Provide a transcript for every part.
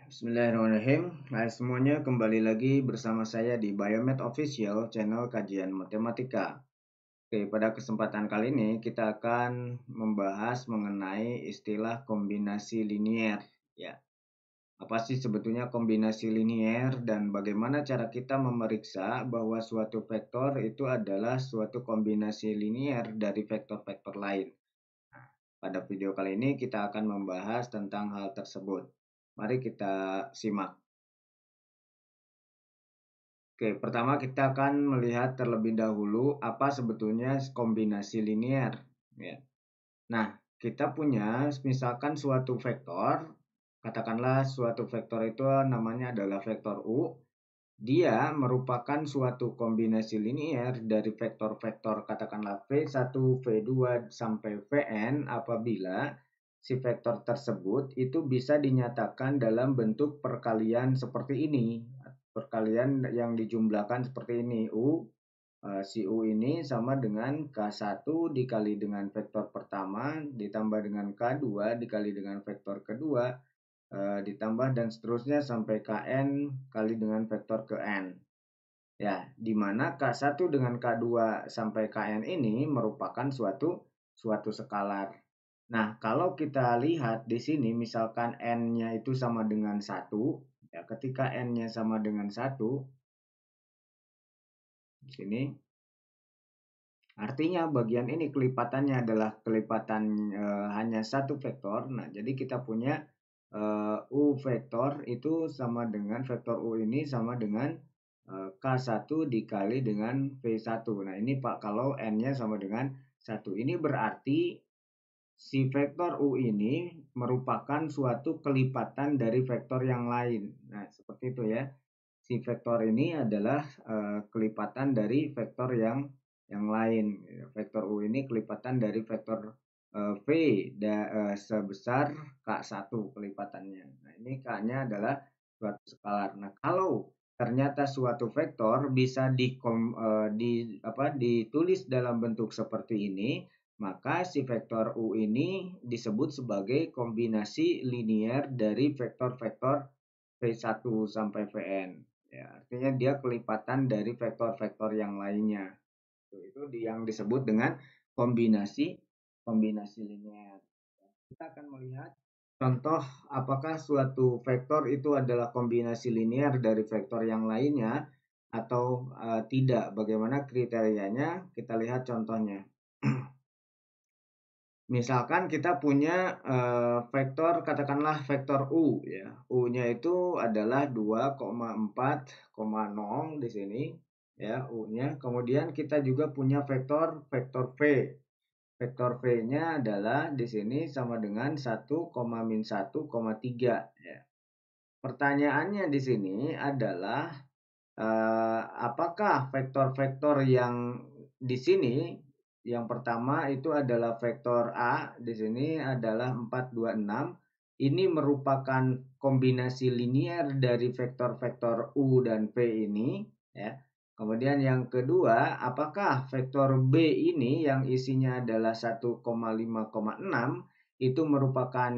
Bismillahirrahmanirrahim. Hai semuanya, kembali lagi bersama saya di Biomed Official, channel kajian matematika. Oke, pada kesempatan kali ini kita akan membahas mengenai istilah kombinasi linier. Ya, apa sih sebetulnya kombinasi linier dan bagaimana cara kita memeriksa bahwa suatu vektor itu adalah suatu kombinasi linier dari vektor-vektor lain. Pada video kali ini kita akan membahas tentang hal tersebut. Mari kita simak. Oke, pertama kita akan melihat terlebih dahulu apa sebetulnya kombinasi linier. Ya. Nah, kita punya misalkan suatu vektor, katakanlah suatu vektor itu namanya adalah vektor U. Dia merupakan suatu kombinasi linier dari vektor-vektor katakanlah V1, V2 sampai Vn apabila si vektor tersebut itu bisa dinyatakan dalam bentuk perkalian seperti ini. Perkalian yang dijumlahkan seperti ini. Si U ini sama dengan K1 dikali dengan vektor pertama ditambah dengan K2 dikali dengan vektor kedua ditambah dan seterusnya sampai Kn kali dengan vektor Kn. Ya, di mana K1 dengan K2 sampai Kn ini merupakan suatu skalar. Nah, kalau kita lihat di sini misalkan N-nya itu sama dengan 1, ya ketika N-nya sama dengan 1, di sini artinya bagian ini kelipatannya adalah kelipatan hanya satu vektor. Nah, jadi kita punya U vektor itu sama dengan vektor U ini sama dengan K1 dikali dengan V1. Nah, ini Pak kalau N-nya sama dengan 1. Ini berarti si vektor U ini merupakan suatu kelipatan dari vektor yang lain. Nah, seperti itu ya. Si vektor ini adalah kelipatan dari vektor yang lain. Vektor U ini kelipatan dari vektor V sebesar K1 kelipatannya. Nah, ini K-nya adalah suatu skalar. Nah, kalau ternyata suatu vektor bisa ditulis dalam bentuk seperti ini, maka si vektor U ini disebut sebagai kombinasi linier dari vektor-vektor V1 sampai Vn. Ya, artinya dia kelipatan dari vektor-vektor yang lainnya. Itu yang disebut dengan kombinasi linier. Kita akan melihat contoh apakah suatu vektor itu adalah kombinasi linier dari vektor yang lainnya atau tidak. Bagaimana kriterianya? Kita lihat contohnya. Misalkan kita punya vektor, katakanlah vektor U ya. U-nya itu adalah 2,4,0 di sini ya U-nya. Kemudian kita juga punya vektor V. Vektor V-nya adalah di sini sama dengan 1,-1,3 ya. Pertanyaannya di sini adalah apakah vektor-vektor yang di sini yang pertama itu adalah vektor A, di sini adalah 426. Ini merupakan kombinasi linier dari vektor-vektor U dan V ini ya. Kemudian yang kedua, apakah vektor B ini yang isinya adalah 1,5,6 itu merupakan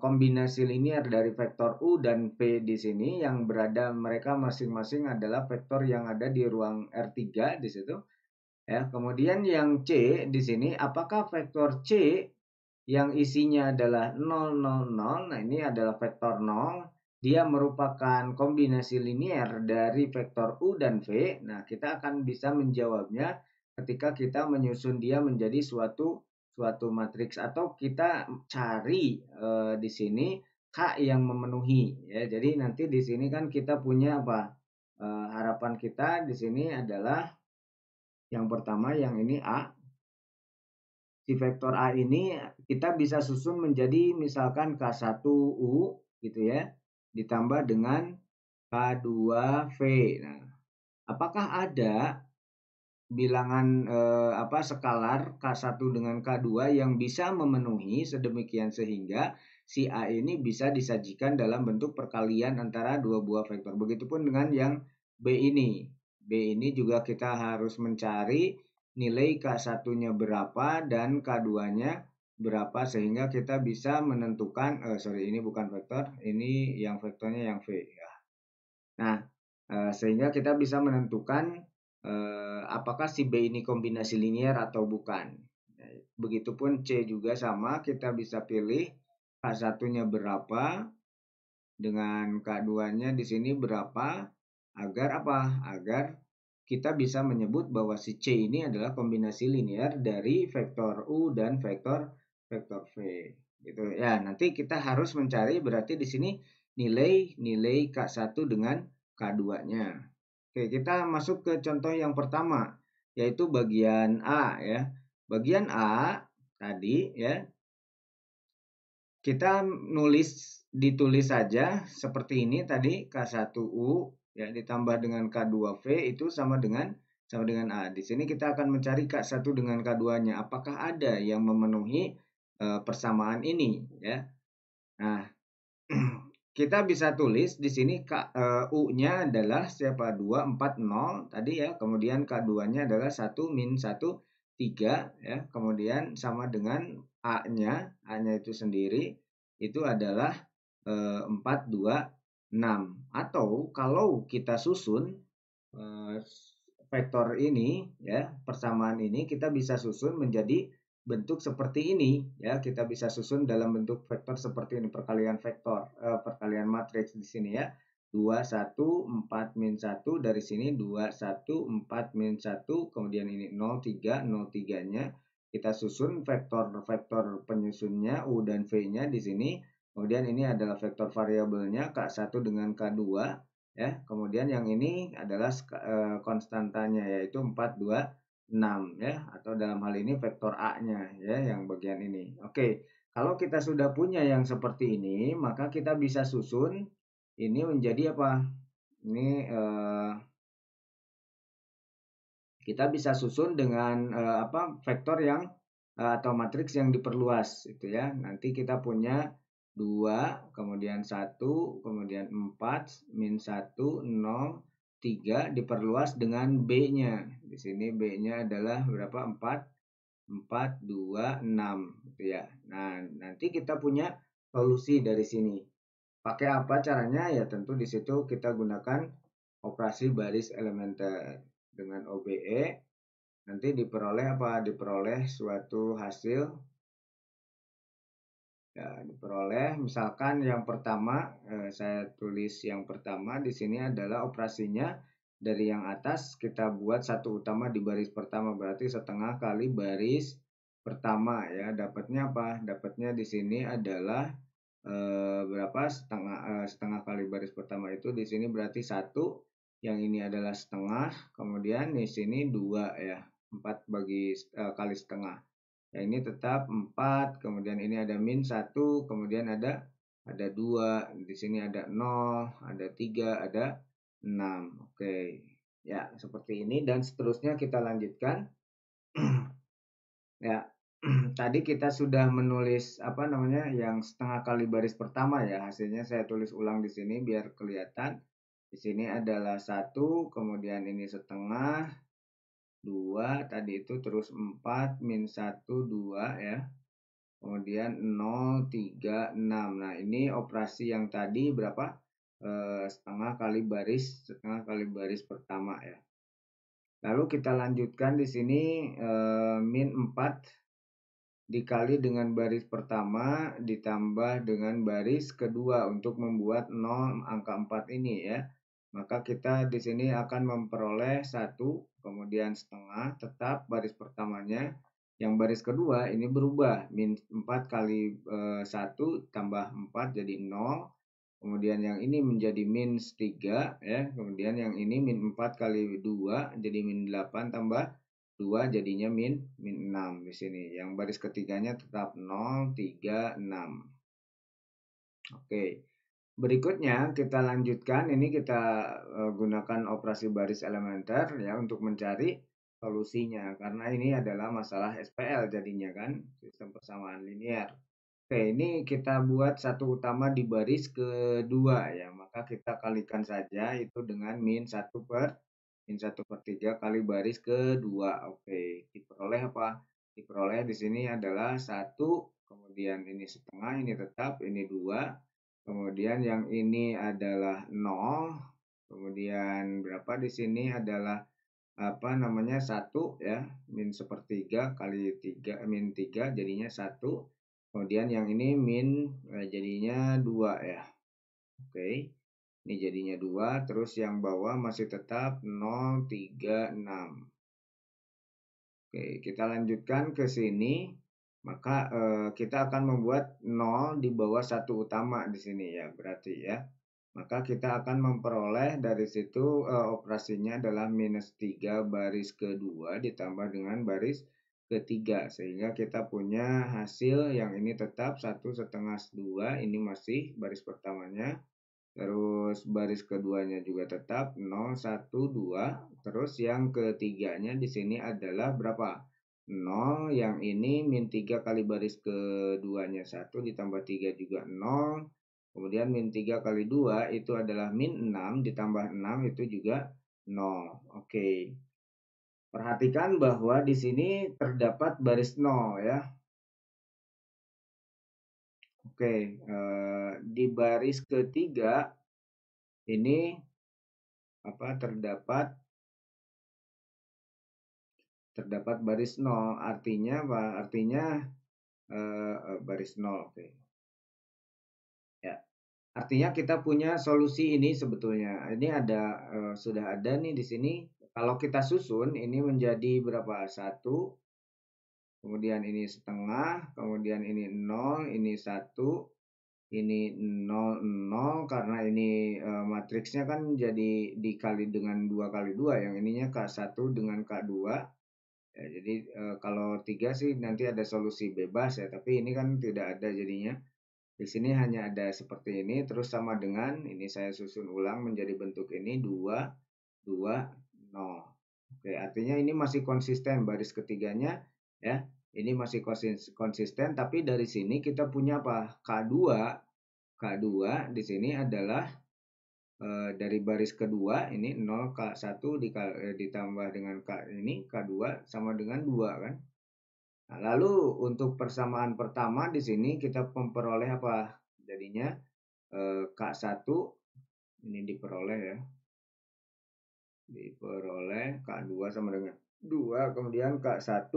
kombinasi linier dari vektor U dan V di sini yang berada mereka masing-masing adalah vektor yang ada di ruang R3 di situ. Ya, kemudian yang C di sini apakah vektor C yang isinya adalah 0, 0, 0. Nah, ini adalah vektor 0. Dia merupakan kombinasi linier dari vektor U dan V. Nah, kita akan bisa menjawabnya ketika kita menyusun dia menjadi suatu matriks atau kita cari di sini K yang memenuhi ya. Jadi nanti di sini kan kita punya apa? Harapan kita di sini adalah yang pertama yang ini A. Si vektor A ini kita bisa susun menjadi misalkan K1U gitu ya, ditambah dengan K2V. Nah, apakah ada bilangan skalar K1 dengan K2 yang bisa memenuhi sedemikian sehingga si A ini bisa disajikan dalam bentuk perkalian antara dua buah vektor. Begitupun dengan yang B ini. B ini juga kita harus mencari nilai K1-nya berapa dan K2-nya berapa sehingga kita bisa menentukan, sorry ini bukan vektor, ini yang vektornya yang V ya. Nah, sehingga kita bisa menentukan apakah si B ini kombinasi linier atau bukan. Begitupun C juga sama, kita bisa pilih K1-nya berapa dengan K2-nya di sini berapa agar apa? Agar kita bisa menyebut bahwa si C ini adalah kombinasi linier dari vektor U dan vektor vektor V. Gitu ya. Nanti kita harus mencari berarti di sini nilai K1 dengan K2-nya. Oke, kita masuk ke contoh yang pertama, yaitu bagian A ya. Bagian A tadi ya, kita ditulis saja seperti ini tadi K1U ya ditambah dengan K2V itu sama dengan A. Di sini kita akan mencari K1 dengan K2-nya. Apakah ada yang memenuhi persamaan ini ya. Nah, kita bisa tulis di sini U-nya adalah siapa? 240 tadi ya. Kemudian K2-nya adalah 1 min 1 3 ya. Kemudian sama dengan A-nya itu sendiri itu adalah 426. Atau kalau kita susun vektor ini ya, persamaan ini kita bisa susun menjadi bentuk seperti ini ya, kita bisa susun dalam bentuk vektor seperti ini, perkalian vektor, perkalian matriks di sini ya. 2 1 4 min 1 dari sini 2 1 4 min 1, kemudian ini 0 3 nya kita susun vektor-vektor penyusunnya U dan V-nya di sini. Kemudian ini adalah vektor variabelnya K1 dengan K2 ya. Kemudian yang ini adalah konstantanya yaitu 4 2 6 ya, atau dalam hal ini vektor A-nya ya yang bagian ini. Oke, kalau kita sudah punya yang seperti ini, maka kita bisa susun ini menjadi apa? Ini kita bisa susun dengan apa? Vektor yang atau matriks yang diperluas itu ya. Nanti kita punya 2, kemudian 1, kemudian 4, min 1, 0, 3 diperluas dengan B-nya. Di sini B-nya adalah berapa? 4, 2, 6 gitu ya. Nah, nanti kita punya solusi dari sini. Pakai apa caranya? Ya tentu di situ kita gunakan operasi baris elementer dengan OBE. Nanti diperoleh apa? Diperoleh suatu hasil. Ya, diperoleh misalkan yang pertama, saya tulis yang pertama di sini adalah operasinya dari yang atas kita buat satu utama di baris pertama, berarti setengah kali baris pertama ya. Dapatnya apa? Dapatnya di sini adalah berapa? Setengah kali baris pertama itu di sini berarti 1, yang ini adalah setengah, kemudian di sini 2 ya. 4 bagi kali setengah. Ya, ini tetap 4, kemudian ini ada min 1, kemudian ada 2, di sini ada 0, ada 3, ada 6. Oke. Ya, seperti ini dan seterusnya kita lanjutkan. Ya. Tadi kita sudah menulis apa namanya yang setengah kali baris pertama ya. Hasilnya saya tulis ulang di sini biar kelihatan. Di sini adalah 1, kemudian ini setengah 2 tadi itu, terus 4 min 1 2 ya. Kemudian 0 3 6. Nah, ini operasi yang tadi berapa? Setengah kali baris pertama ya. Lalu kita lanjutkan di sini min 4 dikali dengan baris pertama ditambah dengan baris kedua untuk membuat 0 angka 4 ini ya. Maka kita di sini akan memperoleh 1, kemudian setengah, tetap baris pertamanya. Yang baris kedua ini berubah, min 4 kali 1 tambah 4 jadi 0. Kemudian yang ini menjadi min 3 ya. Kemudian yang ini min 4 kali 2 jadi min 8 tambah 2 jadinya min 6 di sini. Yang baris ketiganya tetap 0 3 6. Oke. Berikutnya kita lanjutkan, ini kita gunakan operasi baris elementer ya untuk mencari solusinya, karena ini adalah masalah SPL jadinya kan, sistem persamaan linear. Oke, ini kita buat satu utama di baris kedua ya, maka kita kalikan saja itu dengan min 1 per 3 kali baris kedua. Oke, diperoleh apa? diperoleh di sini adalah 1, kemudian ini setengah, ini tetap, ini 2, kemudian yang ini adalah 0, kemudian berapa di sini adalah apa namanya 1 ya, min sepertiga kali 3 min 3 jadinya 1, kemudian yang ini min jadinya 2 ya. Oke. Ini jadinya 2, terus yang bawah masih tetap 0,36. Oke, kita lanjutkan ke sini. Maka kita akan membuat 0 di bawah 1 utama di sini ya, berarti ya. Maka kita akan memperoleh dari situ operasinya adalah minus 3 baris kedua ditambah dengan baris ketiga. Sehingga kita punya hasil yang ini tetap 1,5 2, ini masih baris pertamanya. Terus baris keduanya juga tetap 0, 1, 2. Terus yang ketiganya di sini adalah berapa? 0, yang ini min 3 kali baris keduanya 1 ditambah 3 juga 0. Kemudian min 3 kali 2 itu adalah min 6 ditambah 6 itu juga 0. Oke. Perhatikan bahwa di sini terdapat baris 0 ya. Oke, di baris ketiga ini terdapat baris 0. Artinya apa? Artinya baris 0. Oke. Ya. Artinya kita punya solusi ini sebetulnya. Ini ada sudah ada nih di sini. Kalau kita susun ini menjadi berapa? 1, kemudian ini setengah, kemudian ini 0, ini 1, ini 0, 0 karena ini matriksnya kan jadi dikali dengan 2 kali 2, yang ininya K1 dengan K2. Ya, jadi kalau 3 sih nanti ada solusi bebas ya, tapi ini kan tidak ada jadinya. Di sini hanya ada seperti ini, terus sama dengan ini saya susun ulang menjadi bentuk ini 2, 2, 0. Oke, artinya ini masih konsisten baris ketiganya ya. Ini masih konsisten, tapi dari sini kita punya apa? K2. K2 di sini adalah dari baris kedua ini 0 K1 ditambah dengan K ini K2 sama dengan 2 kan. Nah, lalu untuk persamaan pertama di sini kita memperoleh apa? Jadinya K1 ini diperoleh ya. Diperoleh K2 sama dengan 2, kemudian K1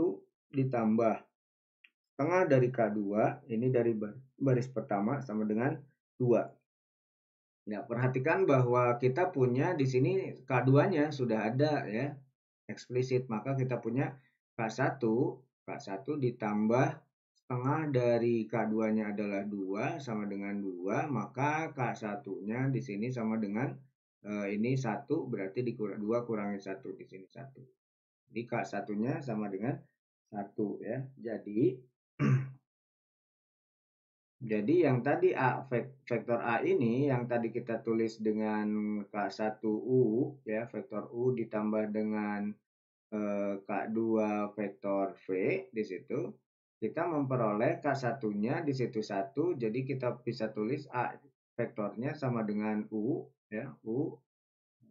ditambah setengah dari K2, ini dari baris pertama sama dengan 2. Ya, perhatikan bahwa kita punya di sini K2-nya sudah ada ya, eksplisit. Maka kita punya K1, K1 ditambah setengah dari K2-nya adalah 2 sama dengan 2, maka K1-nya di sini sama dengan ini 1, berarti 2 kurangi 1 di sini 1. Jadi K1-nya sama dengan 1 ya. Jadi yang tadi vektor A ini yang tadi kita tulis dengan K1U ya, vektor U ditambah dengan K2 vektor V di situ, kita memperoleh K1-nya di situ 1, jadi kita bisa tulis A vektornya sama dengan U ya, U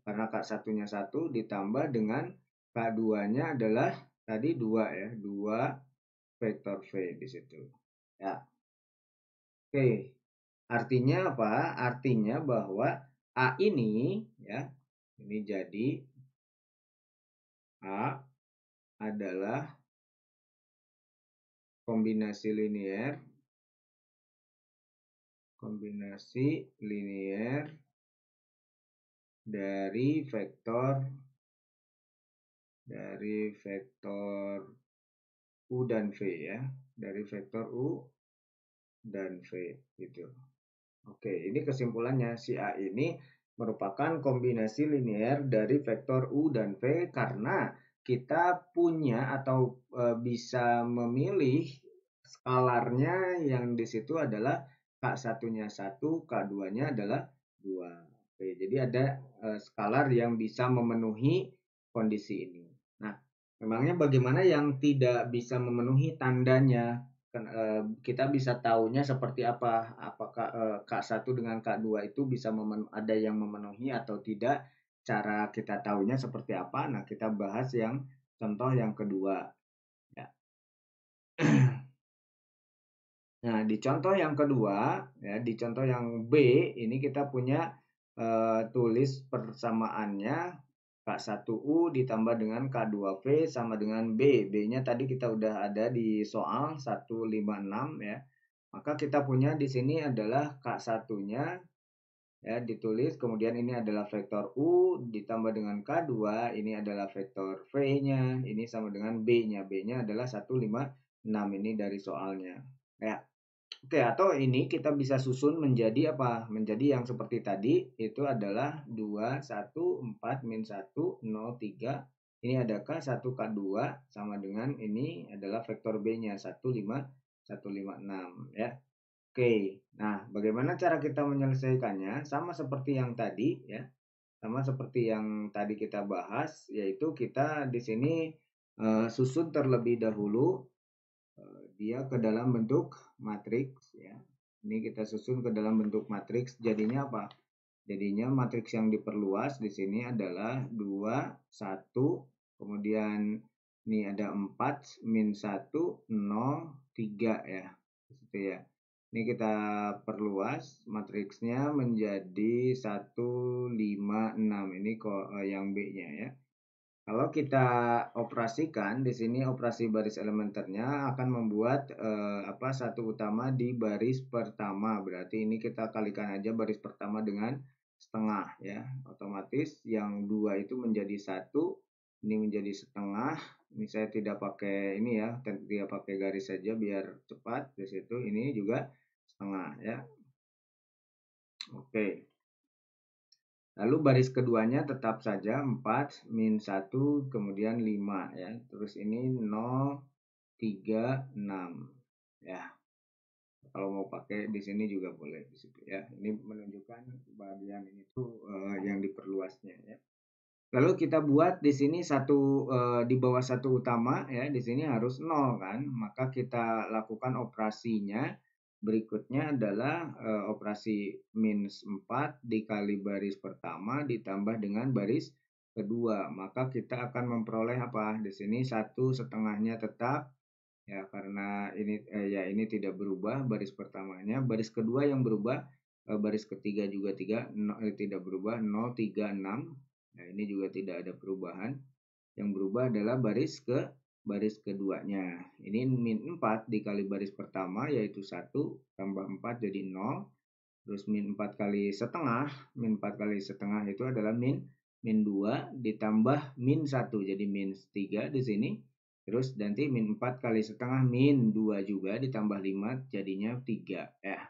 karena K1-nya 1 ditambah dengan K2-nya adalah tadi 2 ya, 2 vektor V di situ. Ya. Oke, artinya apa? Artinya bahwa A ini ya, ini jadi A adalah kombinasi linier dari vektor U dan V ya, dari vektor U dan V gitu. Oke, ini kesimpulannya si A ini merupakan kombinasi linier dari vektor U dan V karena kita punya atau bisa memilih skalarnya yang di situ adalah K1-nya 1, K2-nya adalah 2. Oke, jadi ada skalar yang bisa memenuhi kondisi ini. Nah, memangnya bagaimana yang tidak bisa memenuhi tandanya? Kita bisa tahunya seperti apa? Apakah K1 dengan K2 itu bisa ada yang memenuhi atau tidak? Cara kita tahunya seperti apa? Nah, kita bahas yang contoh yang kedua. Ya. Nah, di contoh yang kedua, ya, di contoh yang B, ini kita punya tulis persamaannya K1U ditambah dengan K2V sama dengan B. B-nya tadi kita udah ada di soal 156 ya. Maka kita punya di sini adalah K1-nya ya ditulis, kemudian ini adalah vektor U ditambah dengan K2, ini adalah vektor V-nya, ini sama dengan B-nya. B-nya adalah 156 ini dari soalnya. Ya. Oke, atau ini kita bisa susun menjadi apa? Menjadi yang seperti tadi, itu adalah 2, 1, 4, min 1, 0, 3. Ini ada K, 1, K2, sama dengan ini adalah vektor B-nya, 156, ya. Oke, nah bagaimana cara kita menyelesaikannya? Sama seperti yang tadi, ya. Sama seperti yang tadi kita bahas, yaitu kita di sini susun terlebih dahulu dia ke dalam bentuk matriks ya. Ini kita susun ke dalam bentuk matriks. Jadinya apa? Jadinya matriks yang diperluas di sini adalah 2, 1, kemudian ini ada 4, min 1, 0, 3 ya. Gitu ya. Ini kita perluas matriksnya menjadi 1, 5, 6. Ini kok yang B-nya ya. Kalau kita operasikan di sini operasi baris elementernya akan membuat satu utama di baris pertama. Berarti ini kita kalikan aja baris pertama dengan setengah ya. Otomatis yang dua itu menjadi satu, ini menjadi setengah. Ini saya tidak pakai ini ya, tidak pakai garis saja biar cepat. Di situ ini juga setengah ya. Oke. Lalu baris keduanya tetap saja 4, min 1, kemudian 5 ya. Terus ini 0, 3, 6 ya. Kalau mau pakai di sini juga boleh di situ ya. Ini menunjukkan bagian ini tuh yang diperluasnya ya. Lalu kita buat di sini di bawah satu utama ya, di sini harus 0 kan. Maka kita lakukan operasinya. Berikutnya adalah operasi minus 4 dikali baris pertama ditambah dengan baris kedua. Maka kita akan memperoleh apa? Di sini 1/2-nya tetap ya karena ini tidak berubah baris pertamanya. Baris kedua yang berubah, baris ketiga juga tidak berubah 0, 3, 6. Nah, ini juga tidak ada perubahan. Yang berubah adalah baris keduanya. Ini min 4 dikali baris pertama yaitu 1 tambah 4 jadi 0. Terus min 4 kali setengah. Min 4 kali setengah itu adalah min 2 ditambah min 1 jadi min 3 di sini. Terus nanti min 4 kali setengah min 2 juga ditambah 5 jadinya 3 ya.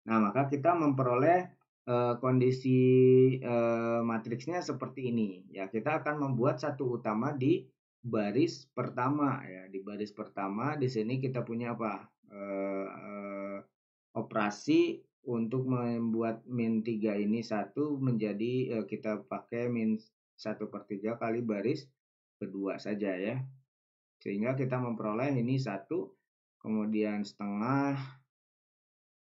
Nah, maka kita memperoleh kondisi matriksnya seperti ini. Ya, kita akan membuat satu utama di baris pertama ya. Di baris pertama di sini kita punya apa? Operasi untuk membuat min 3 ini satu menjadi kita pakai min 1/3 kali baris kedua saja ya. Sehingga kita memperoleh ini 1, kemudian setengah.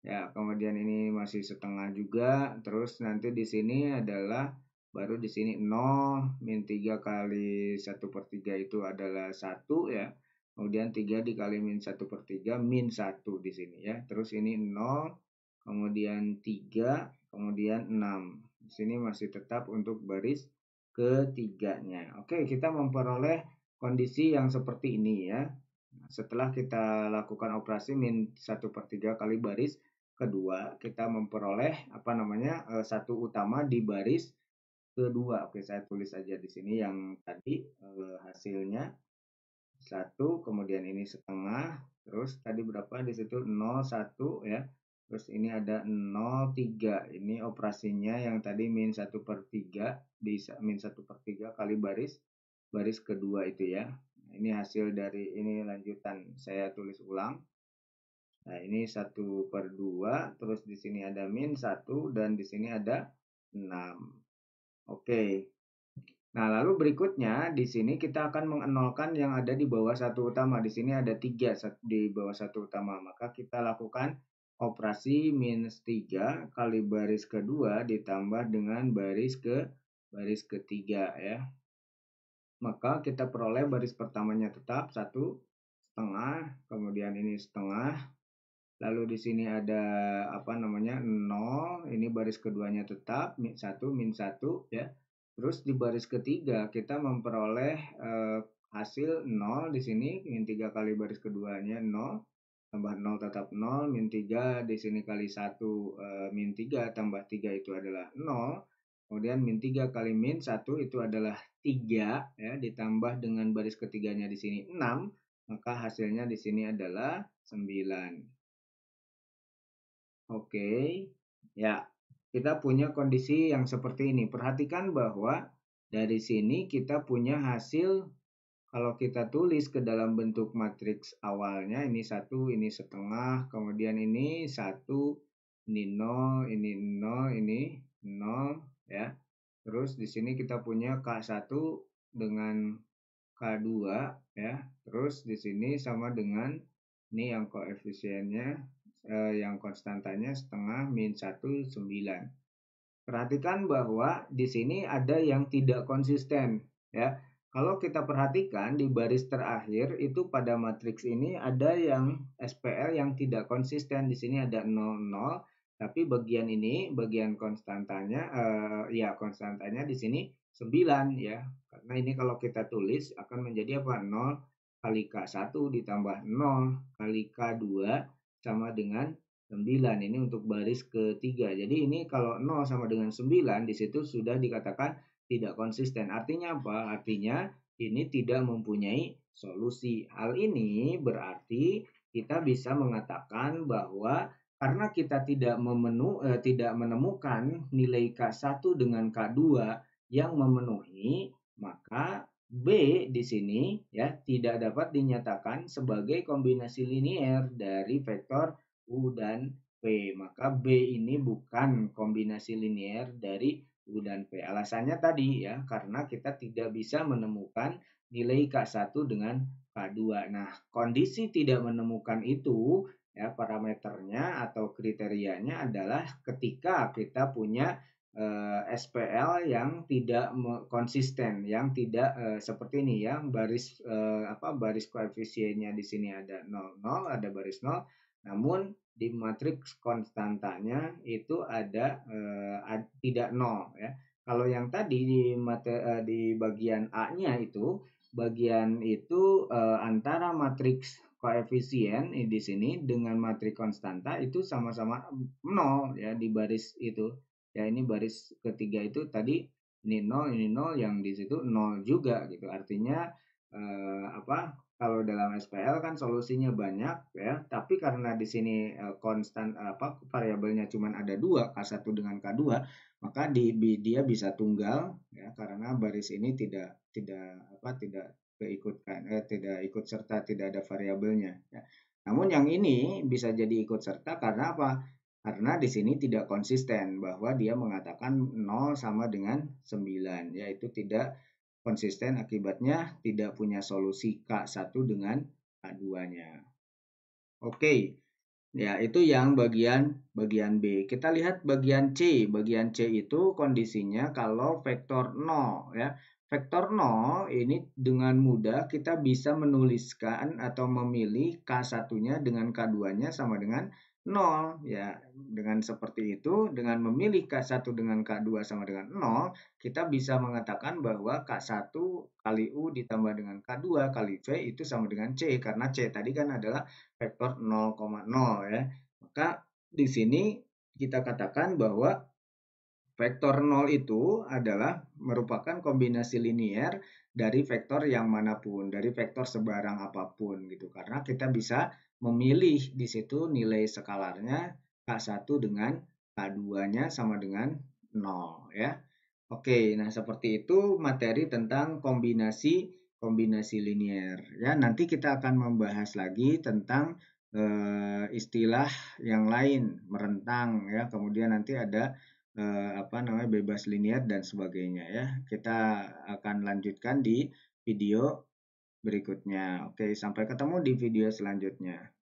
Ya, kemudian ini masih setengah juga. Terus nanti di sini adalah baru di sini 0, min 3 kali 1/3 itu adalah 1 ya. Kemudian 3 dikali min 1/3 min 1 di sini ya. Terus ini 0, kemudian 3, kemudian 6. Di sini masih tetap untuk baris ketiganya. Oke, kita memperoleh kondisi yang seperti ini ya. Setelah kita lakukan operasi min 1/3 kali baris kedua, kita memperoleh satu utama di baris kedua. Oke, saya tulis aja di sini yang tadi hasilnya 1, kemudian ini setengah, terus tadi berapa di situ 0, 1 ya. Terus ini ada 0, 3. Ini operasinya yang tadi min 1/3 di min 1/3 kali baris kedua itu ya. Nah, ini hasil dari ini lanjutan saya tulis ulang. Nah, ini 1/2, terus di sini ada min 1 dan di sini ada 6. Oke. Nah, lalu berikutnya di sini kita akan mengenolkan yang ada di bawah satu utama. Di sini ada 3 di bawah satu utama. Maka kita lakukan operasi minus 3 kali baris kedua ditambah dengan baris ketiga ya. Maka kita peroleh baris pertamanya tetap 1/2, kemudian ini setengah. Lalu di sini ada apa namanya 0, ini baris keduanya tetap min 1 ya. Terus di baris ketiga kita memperoleh hasil 0 di sini min 3 kali baris keduanya 0 tambah 0 tetap 0 min 3 di sini kali 1 min 3 tambah 3 itu adalah 0. Kemudian min 3 kali min 1 itu adalah 3 ya, ditambah dengan baris ketiganya di sini 6, maka hasilnya di sini adalah 9. Oke, ya, kita punya kondisi yang seperti ini. Perhatikan bahwa dari sini kita punya hasil kalau kita tulis ke dalam bentuk matriks awalnya, ini 1, ini setengah, kemudian ini 1, ini 0, ini 0, ini 0, ya. Terus di sini kita punya K1 dengan K2, ya. Terus di sini sama dengan ini yang koefisiennya yang konstantanya setengah min 1 9. Perhatikan bahwa di sini ada yang tidak konsisten ya. Kalau kita perhatikan di baris terakhir itu pada matriks ini ada yang SPL yang tidak konsisten. Di sini ada 00, tapi bagian ini bagian konstantanya ya konstantanya di sini 9 ya. Karena ini kalau kita tulis akan menjadi apa? 0 kali K1 ditambah 0 kali K2 sama dengan 9. Ini untuk baris ketiga. Jadi ini kalau 0 sama dengan 9 di situ sudah dikatakan tidak konsisten. Artinya apa? Artinya ini tidak mempunyai solusi. Hal ini berarti kita bisa mengatakan bahwa karena kita tidak menemukan nilai K1 dengan K2 yang memenuhi, maka B di sini ya tidak dapat dinyatakan sebagai kombinasi linier dari vektor U dan P. Maka B ini bukan kombinasi linier dari U dan P. Alasannya tadi ya, karena kita tidak bisa menemukan nilai K1 dengan K2. Nah, kondisi tidak menemukan itu ya parameternya atau kriterianya adalah ketika kita punya SPL yang tidak konsisten, yang tidak seperti ini ya, baris koefisiennya di sini ada 00, ada baris 0, namun di matriks konstantanya itu ada tidak 0 ya. Kalau yang tadi di bagian A-nya itu bagian itu antara matriks koefisien di sini dengan matriks konstanta itu sama-sama 0 ya di baris itu. Ya ini baris ketiga itu tadi ini 0, ini 0, yang di situ 0 juga gitu. Artinya kalau dalam SPL kan solusinya banyak ya, tapi karena di sini konstan variabelnya cuma ada 2, K1 dengan K2, maka dia bisa tunggal ya karena baris ini tidak ikut serta, tidak ada variabelnya ya. Namun yang ini bisa jadi ikut serta karena apa? Karena di sini tidak konsisten bahwa dia mengatakan 0 sama dengan 9, yaitu tidak konsisten akibatnya tidak punya solusi K1 dengan K2-nya. Oke, ya itu yang bagian B. Kita lihat bagian C. Bagian C itu kondisinya kalau vektor 0 ya. Vektor 0 ini dengan mudah kita bisa menuliskan atau memilih K1-nya dengan K2-nya sama dengan 0 ya. Dengan seperti itu, dengan memilih K1 dengan K2 sama dengan 0, kita bisa mengatakan bahwa K1 kali U ditambah dengan K2 kali V itu sama dengan C, karena C tadi kan adalah vektor 0,0 ya. Maka di sini kita katakan bahwa vektor 0 itu adalah merupakan kombinasi linier dari vektor yang manapun, dari vektor sebarang apapun gitu. Karena kita bisa memilih di situ nilai skalarnya K1 dengan K2-nya sama dengan 0 ya. Oke, nah seperti itu materi tentang kombinasi linier ya. Nanti kita akan membahas lagi tentang istilah yang lain, merentang ya. Kemudian nanti ada bebas linier dan sebagainya ya. Kita akan lanjutkan di video berikutnya. Oke, sampai ketemu di video selanjutnya.